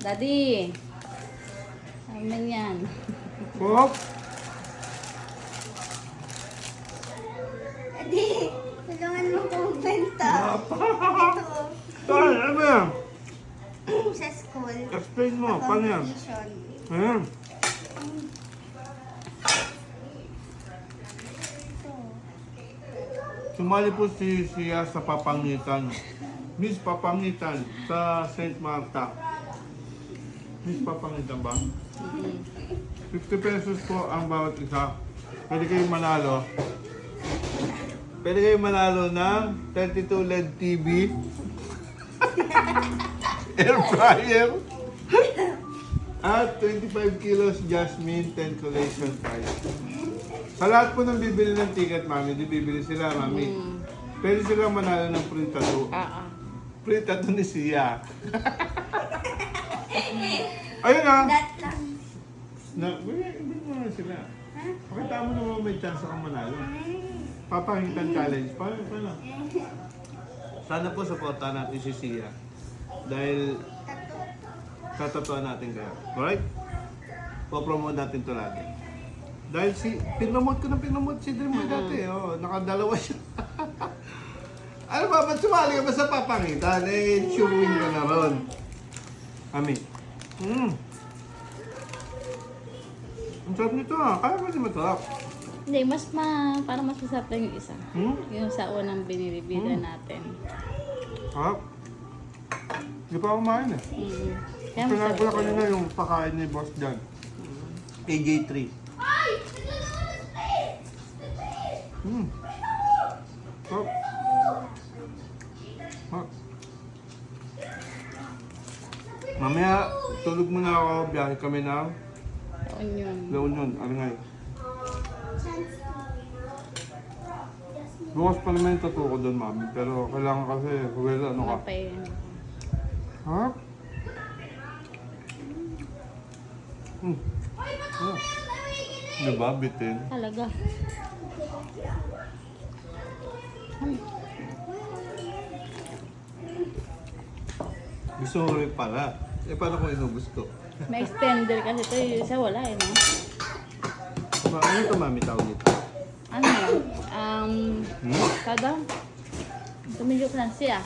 Daddy. Amin yan. Pop! Adi, tulungan mo kong benta. Ito, Tay, ano ba yan? sa school. Explain mo, paano yan? Competition. Ayan. Sumali po si Sia sa Papangitan. Miss Papangitan sa St. Marta. Miss Papangitan ba? 50 pesos po ang bawat isa. Pwede kayong manalo. Pwede kayong manalo ng 32 LED TV, air fryer, at 25 kilos jasmine 10 collation price. Sa lahat po ng bibili ng ticket, mami, di bibili sila, mami. Pwede sila manalo ng free tattoo. Free tattoo ni Sia. Ayun na. That lang. Hindi mo na sila. Pakita mo naman may chance kang manalo. Papahingitan challenge. Paano? Sana po supportahan natin si Sia. Dahil tatatuan natin kayo. Alright? Po-promote natin to lagi. Dahil pinamote si Dreamer dati. Oh, nakadalawa siya. Ano ba? Ba't sumali ka ba sa papangitan? Eh, sure win ka na ron. Ami. Ang sarap nito ah. Kaya ba di masarap? Hindi, parang mas masarap lang yung isa. Yung sa unang binibida natin. Sarap. Hindi pa ako kumain eh. Kaya Kaya masarap. pala kanina yung pakain ni Boss Jan. AJ3. Sarap. Sarap. Mamaya, tulog muna ako. Biyahe kami ng Onion. La Union, Arangay. Bukas pa naman yung tattoo ko doon, mami. Pero kailangan kasi, well, ano ka? Mapay. Ha? Diba, bitin? Talaga. Gusto mo rin pala. Eh, paano kung inubos to? May extender kasi ito. Yung isa wala eh, no? Ano ito, mami, tawag dito? Ano yan? Kada? Tumidyo ko lang siya.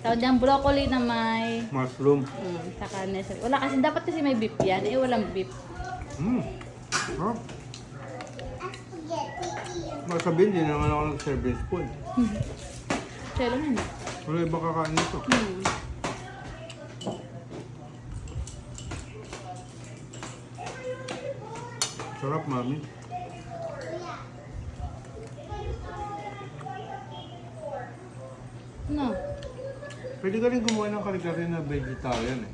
Tawag niyang broccoli na may... Mushroom. Saka nesa. Wala kasi, dapat kasi may beef yan. Eh, walang beef. Ha? Masabihin, hindi naman ako nag-serving spoon. Kaya lang yun. Wala ibang kakain nito. Sarap, mami. Ano? Pwede ka rin gumawa ng kare-kare na vegetarian eh.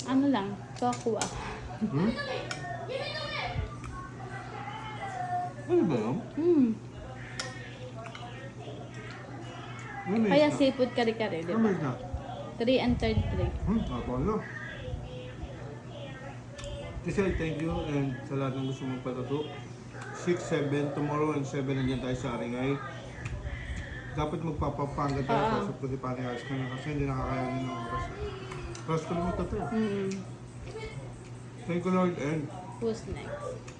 Ano lang? Tokwa. Ano ba yun? Ano may Kaya isda? seafood kare-kare, di Ano ba? may isda? 3 and 3rd plate. Napalo. Kisel, thank you and sa lahat ng gusto mong patato. 6, 7, tomorrow and 7 nandiyan tayo sa Aringay. Dapat magpapapangga tayo pasok ko si Pari Haas ka na kasi hindi nakakayanin ng oras. Tapos ko lang magtato. Thank you Lord and Who's next?